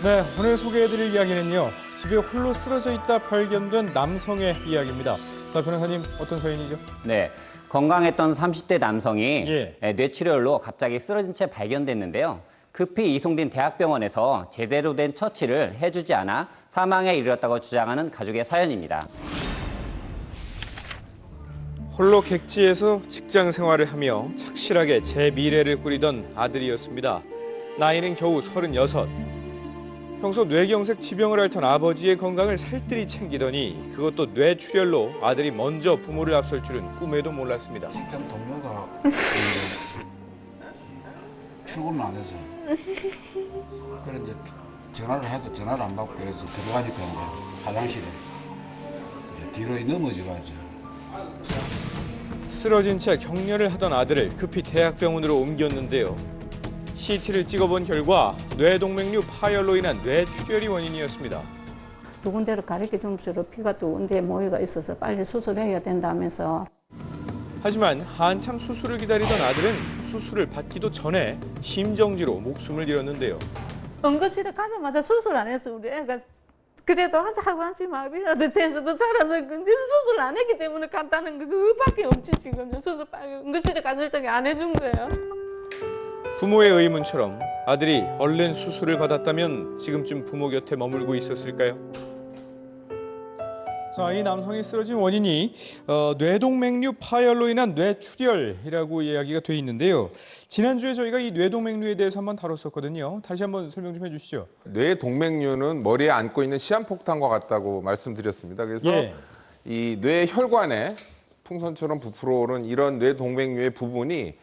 네, 오늘 소개해드릴 이야기는요. 집에 홀로 쓰러져 있다 발견된 남성의 이야기입니다. 자, 변호사님 어떤 사연이죠? 네, 건강했던 30대 남성이 예. 뇌출혈로 갑자기 쓰러진 채 발견됐는데요. 급히 이송된 대학병원에서 제대로 된 처치를 해주지 않아 사망에 이르렀다고 주장하는 가족의 사연입니다. 홀로 객지에서 직장 생활을 하며 착실하게 제 미래를 꾸리던 아들이었습니다. 나이는 겨우 36. 평소 뇌경색 지병을 앓던 아버지의 건강을 살뜰히 챙기더니 그것도 뇌출혈로 아들이 먼저 부모를 앞설 줄은 꿈에도 몰랐습니다. 직장 동료가 출근을 안 해서 그래 이제 전화를 해도 전화를 안 받고 그래서 들어가니까 이제 화장실에 이제 뒤로 넘어져가지고 쓰러진 채 격려를 하던 아들을 급히 대학병원으로 옮겼는데요. CT를 찍어본 결과 뇌동맥류 파열로 인한 뇌출혈이 원인이었습니다. 두 군데로 가리키 점수로 피가 두 군데에 모여가 있어서 빨리 수술해야 된다면서. 하지만 한참 수술을 기다리던 아들은 수술을 받기도 전에 심정지로 목숨을 잃었는데요. 응급실에 가자마자 수술 안 해서 우리 애가 그래도 하반신 마비라도 돼서도 살았을 건데 수술 안 했기 때문에 간다는 거 그거밖에 없지 지금. 수술 빨리 응급실에 갔을 적에 안 해준 거예요. 부모의 의문처럼 아들이 얼른 수술을 받았다면 지금쯤 부모 곁에 머물고 있었을까요? 자, 이 남성이 쓰러진 원인이 뇌동맥류 파열로 인한 뇌출혈이라고 이야기가 돼 있는데요. 지난주에 저희가 이 뇌동맥류에 대해서 한번 다뤘었거든요. 다시 한번 설명 좀 해주시죠. 뇌동맥류는 머리에 안고 있는 시한폭탄과 같다고 말씀드렸습니다. 그래서 예. 이 뇌혈관에 풍선처럼 부풀어 오른 이런 뇌동맥류의 부분이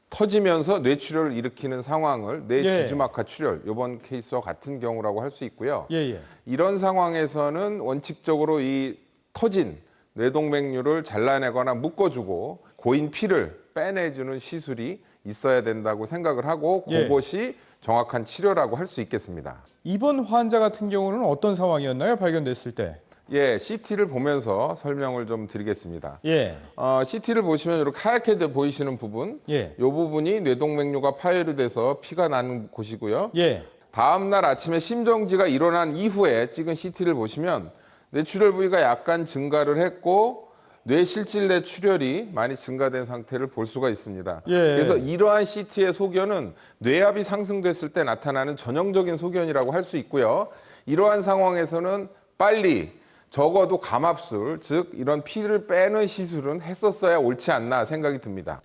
터지면서 뇌출혈을 일으키는 상황을 뇌주주막하 출혈, 이번 케이스와 같은 경우라고 할 수 있고요. 예. 이런 상황에서는 원칙적으로 이 터진 뇌동맥류를 잘라내거나 묶어주고 고인 피를 빼내주는 시술이 있어야 된다고 생각을 하고 예. 그것이 정확한 치료라고 할 수 있겠습니다. 이번 환자 같은 경우는 어떤 상황이었나요? 발견됐을 때. 예, CT를 보면서 설명을 좀 드리겠습니다. 예. CT를 보시면 이렇게 하얗게 보이시는 부분, 예. 이 부분이 뇌동맥류가 파열이 돼서 피가 나는 곳이고요. 예. 다음 날 아침에 심정지가 일어난 이후에 찍은 CT를 보시면 뇌출혈 부위가 약간 증가를 했고 뇌실질 뇌출혈이 많이 증가된 상태를 볼 수가 있습니다. 예. 그래서 이러한 CT의 소견은 뇌압이 상승됐을 때 나타나는 전형적인 소견이라고 할 수 있고요. 이러한 상황에서는 빨리 적어도 감압술, 즉 이런 피를 빼는 시술은 했었어야 옳지 않나 생각이 듭니다.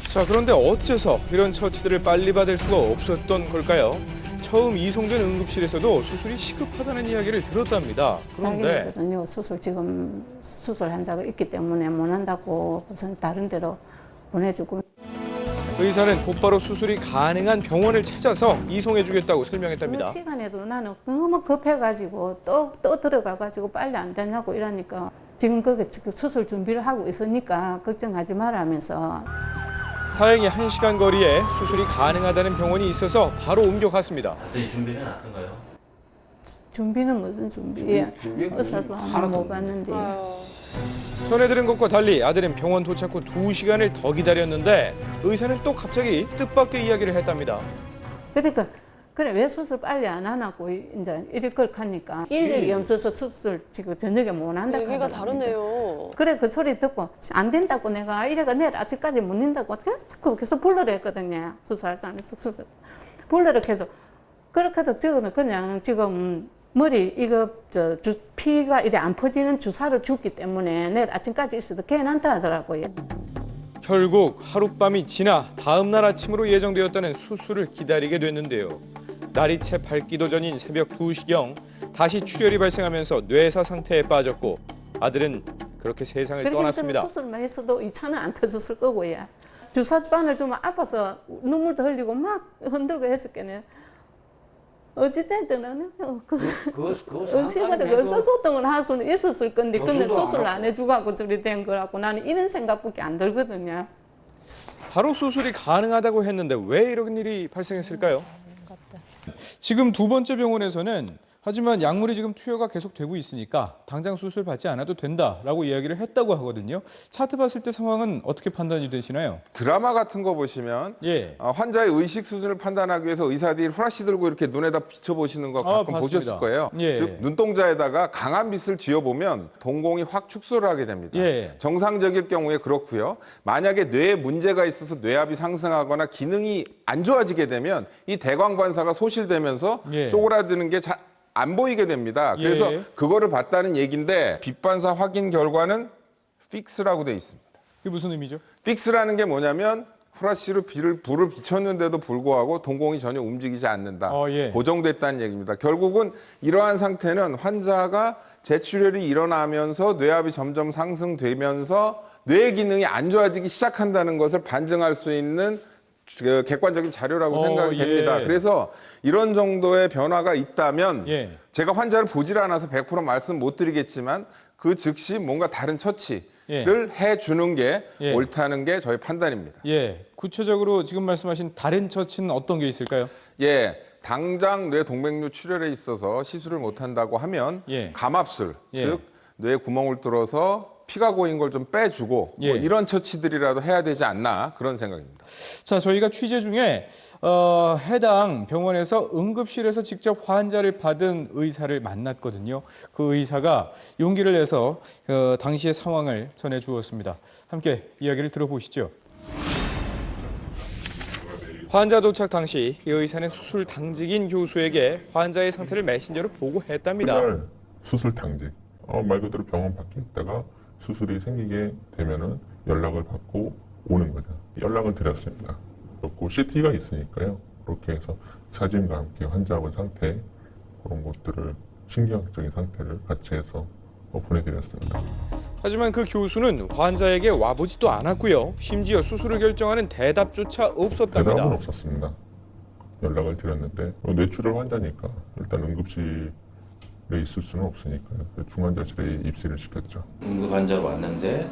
자, 그런데 어째서 이런 처치들을 빨리 받을 수가 없었던 걸까요? 처음 이송된 응급실에서도 수술이 시급하다는 이야기를 들었답니다. 그런데 자기거든요. 지금 수술 환자가 있기 때문에 못 한다고 무슨 다른 데로 보내주고. 의사는 곧바로 수술이 가능한 병원을 찾아서 이송해주겠다고 그 설명했답니다. 시간에도 나는 너무 급해가지고 또 들어가가지고 빨리 안 되냐고 이러니까 지금 지금 수술 준비를 하고 있으니까 걱정하지 말라면서. 다행히 1시간 거리에 수술이 가능하다는 병원이 있어서 바로 옮겨갔습니다. 아들이 준비는 어떤가요? 준비는 무슨 준비야? 준비가 의사도 하나도 하나 못 없네. 갔는데. 전에 들은 것과 달리 아들은 병원 도착 후 2시간을 더 기다렸는데 의사는 또 갑자기 뜻밖의 이야기를 했답니다. 그러니까 그래 왜 수술 빨리 안 하냐고 이제 이럴 걸 하니까 인력이 없어서 수술 지금 저녁에 못 한다. 얘기가 하더라고요. 다르네요. 그래 그 소리 듣고 안 된다고 내가 이래가 내일 아직까지 못 낸다고 계속 불러라 했거든요. 수술할 사람이 수술 불러라 해도 그렇게 해도 저거는 그냥 지금 머리 이거 피가 이래 안 퍼지는 주사를 줬기 때문에 내일 아침까지 있어도 괜찮다 하더라고요. 결국 하룻밤이 지나 다음 날 아침으로 예정되었다는 수술을 기다리게 됐는데요. 날이 채 밝기도 전인 새벽 2시경 다시 출혈이 발생하면서 뇌사 상태에 빠졌고 아들은 그렇게 세상을 떠났습니다. 수술만 했어도 2차는 안 터졌을 거고요. 주사바늘 좀 아파서 눈물도 흘리고 막 흔들고 했었겠네. 어찌됐든 그거 시간에 그걸 썼었던 할 수는 있었을 건데 근데 수술 안 해주고 저리 된 거라고 나는 이런 생각밖에 안 들거든요. 바로 수술이 가능하다고 했는데 왜 이런 일이 발생했을까요? 지금 두 번째 병원에서는 하지만 약물이 지금 투여가 계속되고 있으니까 당장 수술 받지 않아도 된다라고 이야기를 했다고 하거든요. 차트 봤을 때 상황은 어떻게 판단이 되시나요? 드라마 같은 거 보시면 예. 환자의 의식 수준을 판단하기 위해서 의사들이 후라시 들고 이렇게 눈에다 비춰보시는 거 가끔 봤습니다. 보셨을 거예요. 예. 즉 눈동자에다가 강한 빛을 쥐어보면 동공이 확 축소를 하게 됩니다. 예. 정상적일 경우에 그렇고요. 만약에 뇌에 문제가 있어서 뇌압이 상승하거나 기능이 안 좋아지게 되면 이 대광반사가 소실되면서 예. 쪼그라드는 게 잘 안 보이게 됩니다. 그래서 예. 그거를 봤다는 얘기인데 빛반사 확인 결과는 픽스라고 돼 있습니다. 그게 무슨 의미죠? 픽스라는 게 뭐냐면 후라시로 불을 비췄는데도 불구하고 동공이 전혀 움직이지 않는다. 예. 고정됐다는 얘기입니다. 결국은 이러한 상태는 환자가 재출혈이 일어나면서 뇌압이 점점 상승되면서 뇌 기능이 안 좋아지기 시작한다는 것을 반증할 수 있는 객관적인 자료라고 생각이 됩니다. 예. 그래서 이런 정도의 변화가 있다면 예. 제가 환자를 보질 않아서 100% 말씀 못 드리겠지만 그 즉시 뭔가 다른 처치를 해주는 게 예. 옳다는 게 저희 판단입니다. 예, 구체적으로 지금 말씀하신 다른 처치는 어떤 게 있을까요? 예, 당장 뇌 동맥류 출혈에 있어서 시술을 못 한다고 하면 예. 감압술, 예. 즉 뇌 구멍을 뚫어서 피가 고인 걸 좀 빼주고 예. 뭐 이런 처치들이라도 해야 되지 않나 그런 생각입니다. 자, 저희가 취재 중에 해당 병원에서 응급실에서 직접 환자를 받은 의사를 만났거든요. 그 의사가 용기를 내서 당시의 상황을 전해 주었습니다. 함께 이야기를 들어보시죠. 환자 도착 당시 이 의사는 수술 당직인 교수에게 환자의 상태를 메신저로 보고했답니다. 그날 수술 당직. 말 그대로 병원 밖에 있다가 수술이 생기게 되면은 연락을 받고 오는 거죠. 연락을 드렸습니다. 그리고 CT가 있으니까요. 그렇게 해서 사진과 함께 환자분 상태 그런 것들을 신경학적인 상태를 같이 해서 보내드렸습니다. 하지만 그 교수는 환자에게 와보지도 않았고요. 심지어 수술을 결정하는 대답조차 없었답니다. 대답은 없었습니다. 연락을 드렸는데 뇌출혈 환자니까 일단 응급실에 있을 수는 없으니까요. 중환자실에 입실을 시켰죠. 응급 환자로 왔는데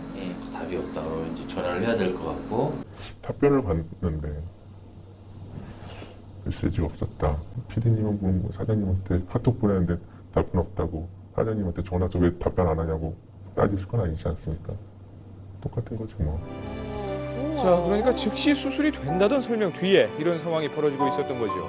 답이 없다고 이제 전화를 해야 될 것 같고 답변을 받는데 메시지가 없었다. PD님은 뭐 사장님한테 카톡 보내는데 답변 없다고 사장님한테 전화해서 왜 답변 안 하냐고 따질 건 아니지 않습니까? 똑같은 거죠 뭐. 자, 그러니까 즉시 수술이 된다던 설명 뒤에 이런 상황이 벌어지고 있었던 거죠.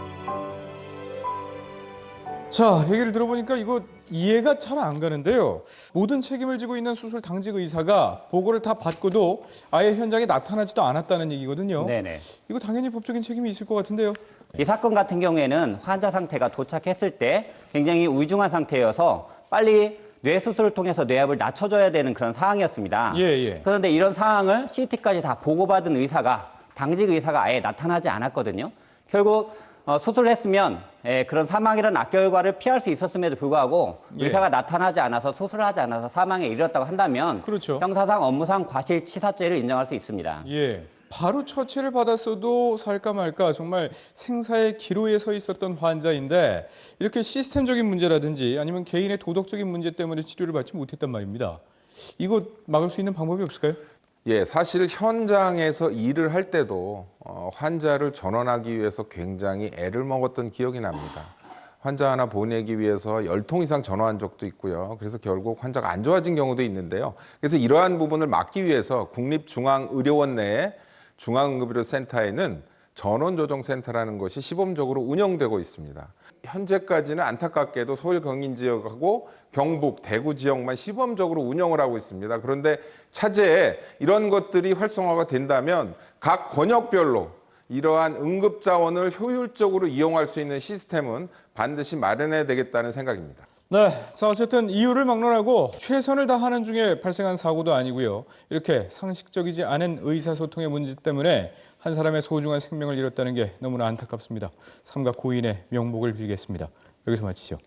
자, 얘기를 들어보니까 이거 이해가 잘 안 가는데요. 모든 책임을 지고 있는 수술 당직 의사가 보고를 다 받고도 아예 현장에 나타나지도 않았다는 얘기거든요. 네네. 이거 당연히 법적인 책임이 있을 것 같은데요. 이 사건 같은 경우에는 환자 상태가 도착했을 때 굉장히 위중한 상태여서 빨리 뇌 수술을 통해서 뇌압을 낮춰줘야 되는 그런 상황이었습니다. 예. 그런데 이런 상황을 CT까지 다 보고받은 의사가 당직 의사가 아예 나타나지 않았거든요. 결국 수술을 했으면 그런 사망이라는 악결과를 피할 수 있었음에도 불구하고 예. 의사가 나타나지 않아서 수술을 하지 않아서 사망에 이르렀다고 한다면 그렇죠. 형사상 업무상 과실치사죄를 인정할 수 있습니다. 예. 바로 처치를 받았어도 살까 말까 정말 생사의 기로에 서 있었던 환자인데 이렇게 시스템적인 문제라든지 아니면 개인의 도덕적인 문제 때문에 치료를 받지 못했단 말입니다. 이거 막을 수 있는 방법이 없을까요? 예, 사실 현장에서 일을 할 때도 환자를 전원하기 위해서 굉장히 애를 먹었던 기억이 납니다. 환자 하나 보내기 위해서 10통 이상 전화한 적도 있고요. 그래서 결국 환자가 안 좋아진 경우도 있는데요. 그래서 이러한 부분을 막기 위해서 국립중앙의료원 내에 중앙응급의료센터에는 전원조정센터라는 것이 시범적으로 운영되고 있습니다. 현재까지는 안타깝게도 서울 경인 지역하고 경북, 대구 지역만 시범적으로 운영을 하고 있습니다. 그런데 차제에 이런 것들이 활성화가 된다면 각 권역별로 이러한 응급 자원을 효율적으로 이용할 수 있는 시스템은 반드시 마련해야 되겠다는 생각입니다. 네, 자 어쨌든 이유를 막론하고 최선을 다하는 중에 발생한 사고도 아니고요. 이렇게 상식적이지 않은 의사소통의 문제 때문에 한 사람의 소중한 생명을 잃었다는 게 너무나 안타깝습니다. 삼가 고인의 명복을 빌겠습니다. 여기서 마치죠.